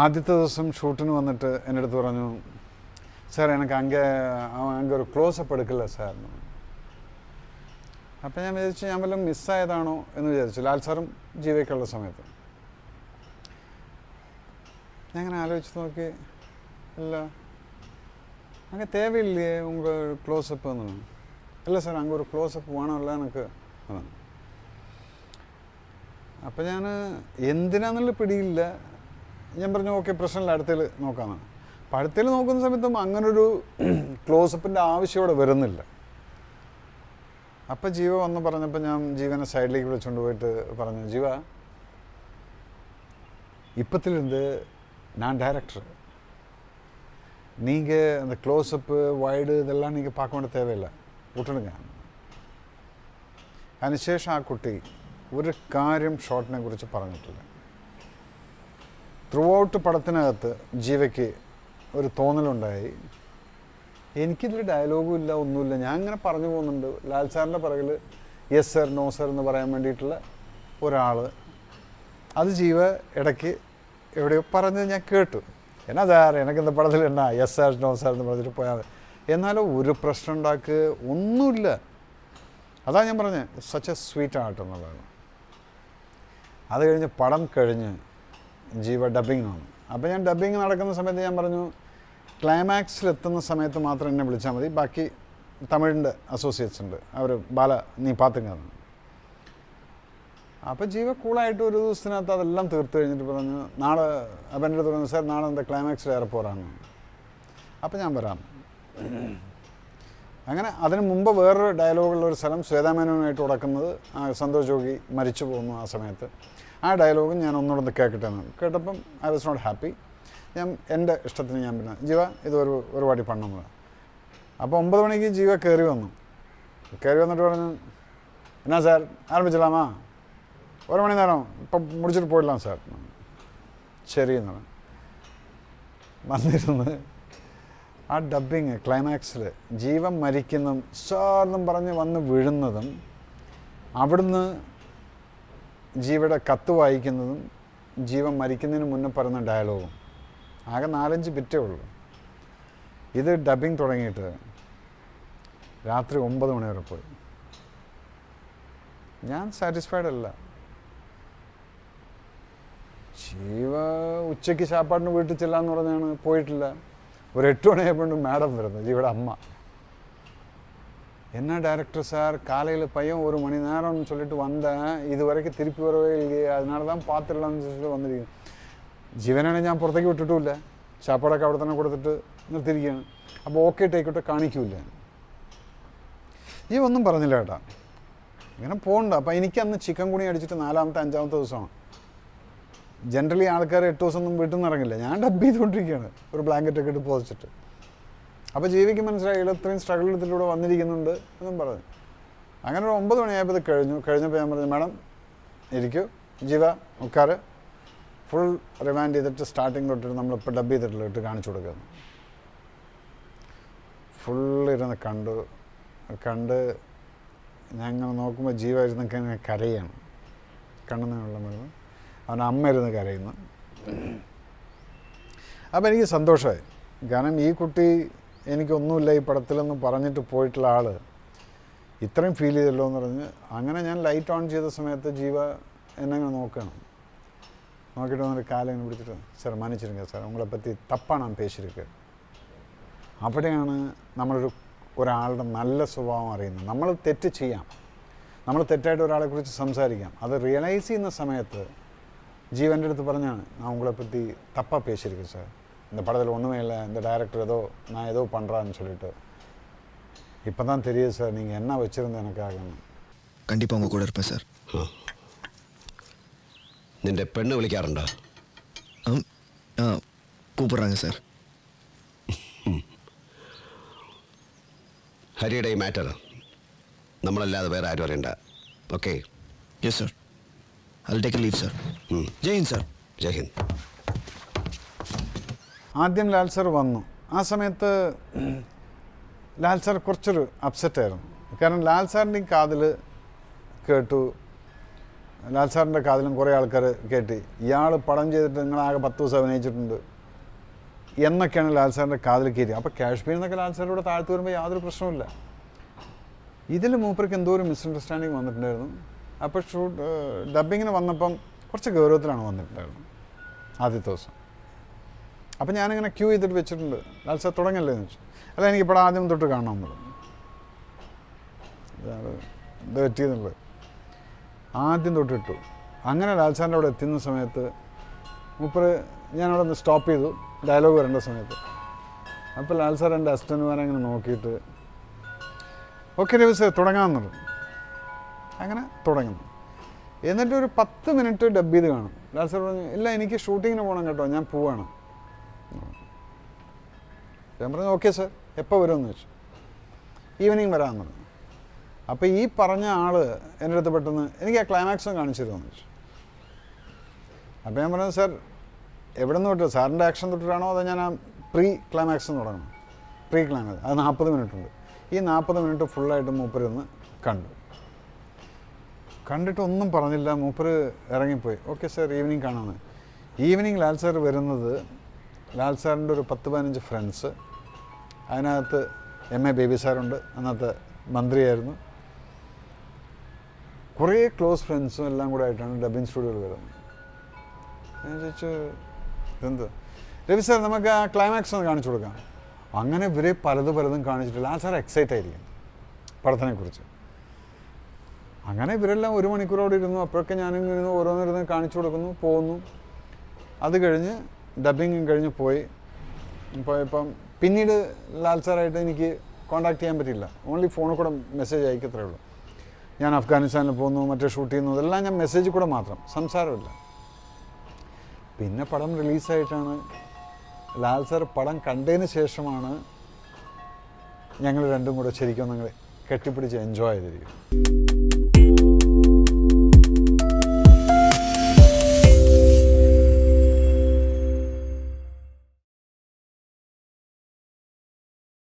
ആദ്യത്തെ ദിവസം ഷൂട്ടിന് വന്നിട്ട് എൻ്റെ അടുത്ത് പറഞ്ഞു, സാർ എനിക്ക് അങ്ങേ ഒരു ക്ലോസപ്പ് എടുക്കില്ല സാർ. അപ്പം ഞാൻ വിചാരിച്ചു ഞാൻ വല്ലതും മിസ്സായതാണോ എന്ന് വിചാരിച്ചു. ലാൽ സാറും ജീവയ്ക്കുള്ള സമയത്ത് ഞാൻ അങ്ങനെ ആലോചിച്ച് നോക്കി, ഇല്ല അങ്ങ് തേവയില്ലേ ഉങ്ക ക്ലോസപ്പ് എന്ന്. ഇല്ല സാർ അങ്ങ് ഒരു ക്ലോസപ്പ് വേണമല്ല എനിക്ക്. അപ്പം ഞാൻ എന്തിനാന്നുള്ള പിടിയില്ല. ഞാൻ പറഞ്ഞു ഓക്കെ പ്രശ്നമില്ല, അടുത്തതിൽ നോക്കാമെന്ന്. അപ്പം അടുത്തതിൽ നോക്കുന്ന സമയത്തും അങ്ങനൊരു ക്ലോസപ്പിൻ്റെ ആവശ്യം ഇവിടെ വരുന്നില്ല. അപ്പം ജീവ വന്ന് പറഞ്ഞപ്പോൾ ഞാൻ ജീവനെ സൈഡിലേക്ക് വിളിച്ചുകൊണ്ട് പോയിട്ട് പറഞ്ഞു, ജീവ இப்பத்திலிருந்து நான் டைரக்டர், நீங்கள் அந்த க்ளோஸ்அப்பு வைடு இதெல்லாம் நீங்கள் பார்க்க வேண்டிய தேவையில்லை, വിട്ടിടുക. അതിനുശേഷം ആ കുട്ടി ഒരു കാര്യം ഷോട്ടിനെ കുറിച്ച് പറഞ്ഞിട്ടില്ല. ത്രൂ ഔട്ട് പടത്തിനകത്ത് ജീവയ്ക്ക് ഒരു തോന്നലുണ്ടായി, എനിക്കിതിൽ ഡയലോഗും ഇല്ല ഒന്നുമില്ല, ഞാൻ ഇങ്ങനെ പറഞ്ഞു പോകുന്നുണ്ട്. ലാൽ സാറിൻ്റെ പിറകിൽ യെസ് സർ നോ സർ എന്ന് പറയാൻ വേണ്ടിയിട്ടുള്ള ഒരാൾ. അത് ജീവ ഇടയ്ക്ക് എവിടെയോ പറഞ്ഞത് ഞാൻ കേട്ടു. എന്നാ സാർ എനിക്ക് இந்த പടത്തിൽ എന്നാ യെസ് സാർ നോ സാർ എന്ന് പറഞ്ഞിട്ട് പോയാൽ മതി. എന്നാലും ഒരു പ്രശ്നം ഉണ്ടാക്കുക ഒന്നുമില്ല. അതാണ് ഞാൻ പറഞ്ഞത്, സച്ച് എ സ്വീറ്റ് ആർട്ട് എന്നുള്ളതാണ്. അത് കഴിഞ്ഞ് പടം കഴിഞ്ഞ് ജീവ ഡബ്ബിങ്ങിനാണ്. അപ്പോൾ ഞാൻ ഡബ്ബിങ് നടക്കുന്ന സമയത്ത് ഞാൻ പറഞ്ഞു, ക്ലൈമാക്സിലെത്തുന്ന സമയത്ത് മാത്രം എന്നെ വിളിച്ചാൽ മതി, ബാക്കി തമിഴിൻ്റെ അസോസിയേറ്റ്സ് ഉണ്ട്, അവർ ബാല നീ പാത്തുങ്ങ. അപ്പോൾ ജീവ കൂളായിട്ട് ഒരു ദിവസത്തിനകത്ത് അതെല്ലാം തീർത്ത് കഴിഞ്ഞിട്ട് പറഞ്ഞു, നാളെ അപ്പം എൻ്റെ അടുത്ത് പറഞ്ഞു, സാർ നാളെ എന്താ ക്ലൈമാക്സിൽ ഏറെ പോരാന്ന്. അപ്പോൾ ഞാൻ വരാം. അങ്ങനെ അതിന് മുമ്പ് വേറൊരു ഡയലോഗുള്ളൊരു സ്ഥലം ശ്വേതാമേനോനായിട്ട് ഉടക്കുന്നത്, സന്തോഷ് ജോഗി മരിച്ചു പോകുന്നു ആ സമയത്ത്. ആ ഡയലോഗും ഞാൻ ഒന്നുകൂടെ കേൾക്കട്ടെ എന്ന് കേട്ടപ്പം ഐ വാസ് നോട്ട് ഹാപ്പി. ഞാൻ എൻ്റെ ഇഷ്ടത്തിന് ഞാൻ പിന്നെ ജീവ ഇത് ഒരു വാട്ടി പണ്ണമെന്ന്. അപ്പോൾ 9 മണിക്ക് ജീവ കയറി വന്നിട്ട് പറഞ്ഞു, എന്നാ സാർ ആരംഭിച്ചില്ലാമാ, 1 മണി നേരം ഇപ്പം മുടിച്ചിട്ട് പോയിടലാം സാർ. ശരി എന്നാണ് വന്നിരുന്ന് ആ ഡബ്ബിങ് ക്ലൈമാക്സിൽ ജീവൻ മരിക്കുന്നതും സാറെന്നും പറഞ്ഞ് വന്ന് വീഴുന്നതും, അവിടുന്ന് ജീവയുടെ കത്ത് വായിക്കുന്നതും, ജീവൻ മരിക്കുന്നതിന് മുന്നേ പറയുന്ന ഡയലോഗും, ആകെ 4-5 ബിറ്റേ ഉള്ളൂ. ഇത് ഡബ്ബിങ് തുടങ്ങിയിട്ട് രാത്രി 9 മണി വരെ പോയി. ഞാൻ സാറ്റിസ്ഫൈഡ് അല്ല. ജീവ ഉച്ചയ്ക്ക് സാപ്പാടിന് വീട്ടിൽ ചെല്ലാന്ന് പറഞ്ഞാണ് പോയിട്ടില്ല. ഒരു 8 മണിയായപ്പോഴും മാഡം വരുന്നത്, ജീവയുടെ അമ്മ. என்ன டைரக்டர் சார் காலையில் பையன் 1 மணி நேரம்னு சொல்லிட்டு வந்தேன், இது வரைக்கும் திருப்பி வரவே இல்லையே, அதனால தான் பார்த்துடலாம்னு சொல்லிட்டு വന്നിരിക്കുന്നു. ജീവനാണെങ്കിൽ ഞാൻ പുറത്തേക്ക് വിട്ടിട്ടുമില്ല, ചാപ്പാടൊക്കെ അവിടെ തന്നെ കൊടുത്തിട്ട് നിർത്തിയിരിക്കുകയാണ്. അപ്പോൾ ഓക്കെ ടേക്കോട്ടെ കാണിക്കൂല. ഈ ഒന്നും പറഞ്ഞില്ല കേട്ടാ, ഇങ്ങനെ പോകണ്ട. അപ്പോൾ എനിക്കന്ന് ചിക്കൻ കുണി അടിച്ചിട്ട് 4-ാമത്തെ 5-ാമത്തെ ദിവസമാണ്. ജനറലി ആൾക്കാർ 8 ദിവസമൊന്നും വീട്ടിൽ നിന്ന് ഇറങ്ങില്ല. ഞാൻ ഡബ് ചെയ്തുകൊണ്ടിരിക്കുകയാണ് ഒരു ബ്ലാങ്കറ്റൊക്കെ ഇട്ട് പോസിച്ചിട്ട്. അപ്പോൾ ജീവിക്ക് മനസ്സിലായി ഇത്രയും സ്ട്രഗിൾ എടുത്തിലൂടെ വന്നിരിക്കുന്നുണ്ട് എന്നും പറഞ്ഞു. അങ്ങനെ ഒരു 9 മണിയായപ്പോൾ ഇത് കഴിഞ്ഞപ്പോൾ ഞാൻ പറഞ്ഞു, മാഡം ഇരിക്കൂ, ജീവ ഉക്കാറ്, ഫുൾ റിവാൻഡ് ചെയ്തിട്ട് സ്റ്റാർട്ടിങ് തൊട്ടിട്ട് നമ്മളിപ്പോൾ ഡബ് ചെയ്തിട്ടുള്ള ഇട്ട് കാണിച്ചു കൊടുക്കുന്നു. ഫുള്ളിരുന്ന് കണ്ട് ഞങ്ങൾ നോക്കുമ്പോൾ ജീവ ഇരുന്ന് കരയാണ്, കണ്ണെന്ന് വെള്ളം വരുന്നു. അവൻ അമ്മ ഇരുന്ന് കരയുന്നു. അപ്പോൾ എനിക്ക് സന്തോഷമായി. കാരണം ഈ കുട്ടി എനിക്കൊന്നുമില്ല ഈ പടത്തിലെന്ന് പറഞ്ഞിട്ട് പോയിട്ടുള്ള ആൾ ഇത്രയും ഫീൽ ചെയ്തല്ലോ എന്ന് പറഞ്ഞ്. അങ്ങനെ ഞാൻ ലൈറ്റ് ഓൺ ചെയ്ത സമയത്ത് ജീവ എന്നെ നോക്കണം. നോക്കിയിട്ട് വന്നൊരു കാലം പിടിച്ചിട്ട്, സാർ മன்னிச்சிருங்க സാർ, ഉങ്ങളെ പറ്റി തപ്പാണ് ഞാൻ പേശിരിക്കുക. അവിടെയാണ് ഒരാളുടെ നല്ല സ്വഭാവം അറിയുന്നത്. നമ്മൾ തെറ്റ് ചെയ്യാം, നമ്മൾ തെറ്റായിട്ട് ഒരാളെക്കുറിച്ച് സംസാരിക്കാം. അത് റിയലൈസ് ചെയ്യുന്ന സമയത്ത് ജീവൻ്റെ അടുത്ത് പറഞ്ഞാണ്, நான் உங்களை பற்றி தப்பாக பேசியிருக்கேன் சார், இந்த படத்தில் ஒன்றுமே இல்லை, இந்த டைரக்டர் நான் ஏதோ பண்ணுறான்னு சொல்லிட்டு. இப்போ தான் தெரியுது சார் நீங்கள் என்ன வச்சுருந்த எனக்காகன்னு. கண்டிப்பாக உங்கள் கூட இருப்பேன் சார். നിന്റെ പെണ്ണ് വിളിക്കാറുണ്ടോ? കൂപ്പിടുறாங்க സാർ. ഹരിയുടെ ഈ മാറ്റർ നമ്മളല്ലാതെ വേറെ ആരും അറിയണ്ട. Okay? Yes sir. I'll take a leave, sir. Jai Hind sir. Jai Hind. ആദ്യം ലാൽ സാർ വന്നു. ആ സമയത്ത് ലാൽ സാർ കുറച്ചൊരു അപ്സെറ്റായിരുന്നു. കാരണം ലാൽ സാറിൻ്റെ കാതിൽ കേട്ടു, ലാൽ സാറിൻ്റെ കാതിലും കുറേ ആൾക്കാർ കേട്ടി ഇയാൾ പടം ചെയ്തിട്ട് നിങ്ങളാകെ 10 ദിവസം അഭിനയിച്ചിട്ടുണ്ട് എന്നൊക്കെയാണ് ലാൽ സാറിൻ്റെ കാതിൽ കയറി. അപ്പോൾ കാശ്മീരിൽ നിന്നൊക്കെ ലാൽ സാറിലൂടെ താഴ്ത്തു വരുമ്പോൾ യാതൊരു പ്രശ്നവുമില്ല. ഇതിൽ മൂപ്പർക്ക് എന്തോ ഒരു മിസ്അണ്ടർസ്റ്റാൻഡിങ് വന്നിട്ടുണ്ടായിരുന്നു. അപ്പോൾ ഡബ്ബിങ്ങിന് വന്നപ്പം കുറച്ച് ഗൗരവത്തിലാണ് വന്നിട്ടുണ്ടായിരുന്നു ആദ്യത്തെ ദിവസം. അപ്പം ഞാനിങ്ങനെ ക്യൂ ചെയ്തിട്ട് വെച്ചിട്ടുണ്ട്. ലാൽ സാർ തുടങ്ങല്ലേ എന്ന് വെച്ചു. അല്ല എനിക്കിപ്പോൾ ആദ്യം തൊട്ട് കാണണം എന്നുള്ളത് ഇത് പറ്റിയെന്നുള്ളത് ആദ്യം തൊട്ടിട്ടു. അങ്ങനെ ലാൽ സാറിൻ്റെ അവിടെ എത്തുന്ന സമയത്ത് മൂപ്പര് ഞാനവിടെ ഒന്ന് സ്റ്റോപ്പ് ചെയ്തു ഡയലോഗ് വരേണ്ട സമയത്ത്. അപ്പോൾ ലാൽ സാർ എൻ്റെ അസിസ്റ്റന്റുമാരെ അങ്ങനെ നോക്കിയിട്ട് ഓക്കെ രവി സാർ തുടങ്ങാമെന്നുള്ളത്. അങ്ങനെ തുടങ്ങുന്നു. എന്നിട്ട് ഒരു 10 മിനിറ്റ് ഡബ് ചെയ്ത് കാണും. ലാൽ സാർ പറഞ്ഞു ഇല്ല എനിക്ക് ഷൂട്ടിങ്ങിന് പോകണം കേട്ടോ, ഞാൻ പോവാണ്. ഞാൻ പറഞ്ഞു ഓക്കെ സാർ എപ്പോൾ വരുമെന്ന് വെച്ചു. ഈവനിങ് വരാമെന്ന് പറഞ്ഞു. അപ്പോൾ ഈ പറഞ്ഞ ആൾ എൻ്റെ അടുത്ത് പെട്ടെന്ന് എനിക്ക് ആ ക്ലൈമാക്സും കാണിച്ചു തരുമെന്ന് വെച്ചു. അപ്പോൾ ഞാൻ പറഞ്ഞു സാർ എവിടെ നിന്ന് തൊട്ട് സാറിൻ്റെ ആക്ഷൻ തൊട്ടിട്ടാണോ അതോ ഞാൻ ആ പ്രീ ക്ലൈമാക്സ് തുടങ്ങണം? പ്രീ ക്ലൈമാക്സ് അത് 40 മിനിറ്റ് ഉണ്ട്. ഈ 40 മിനിറ്റ് ഫുള്ളായിട്ട് മൂപ്പരൊന്ന് കണ്ടിട്ട് ഒന്നും പറഞ്ഞില്ല. മൂപ്പര് ഇറങ്ങിപ്പോയി. ഓക്കെ സാർ ഈവനിങ് കാണാമെന്ന്. ഈവനിങ് ലാൽ സാർ വരുന്നത് ലാൽ സാറിൻ്റെ ഒരു 10-15 ഫ്രണ്ട്സ്, അതിനകത്ത് MA ബേബി സാറുണ്ട്, അന്നത്തെ മന്ത്രിയായിരുന്നു, കുറേ ക്ലോസ് ഫ്രണ്ട്സും എല്ലാം കൂടെ ആയിട്ടാണ് ഡബ്ബിങ് സ്റ്റുഡിയോയിൽ വരുന്നത്. ഞാൻ ചോദിച്ചു ഇതെന്ത് രവി സാർ നമുക്ക് ആ ക്ലൈമാക്സ് ഒന്ന് കാണിച്ചു കൊടുക്കാം. അങ്ങനെ ഇവരെ പലതും കാണിച്ചിട്ടില്ല. ലാൽ സാർ എക്സൈറ്റ് ആയിരിക്കും പടത്തിനെക്കുറിച്ച്. അങ്ങനെ ഇവരെല്ലാം 1 മണിക്കൂറോടെ ഇരുന്നു. അപ്പോഴൊക്കെ ഞാനിങ്ങനെ ഓരോന്നിരുന്ന് കാണിച്ചു കൊടുക്കുന്നു, പോകുന്നു. അത് കഴിഞ്ഞ് ഡബ്ബിങ് കഴിഞ്ഞ് പോയപ്പം പിന്നീട് ലാൽ സാറായിട്ട് എനിക്ക് കോൺടാക്ട് ചെയ്യാൻ പറ്റില്ല. ഓൺലി ഫോണിൽ കൂടെ മെസ്സേജ് അയക്കത്രേ ഉള്ളൂ. ഞാൻ അഫ്ഗാനിസ്ഥാനിൽ പോകുന്നു, മറ്റേ ഷൂട്ട് ചെയ്യുന്നു, ഇതെല്ലാം ഞാൻ മെസ്സേജ് കൂടെ മാത്രം, സംസാരമില്ല. പിന്നെ പടം റിലീസായിട്ടാണ് ലാൽ സാർ പടം കണ്ടതിന് ശേഷമാണ് ഞങ്ങൾ രണ്ടും കൂടെ ശരിക്കും ഞങ്ങൾ കെട്ടിപ്പിടിച്ച് എൻജോയ് ചെയ്തിരിക്കും.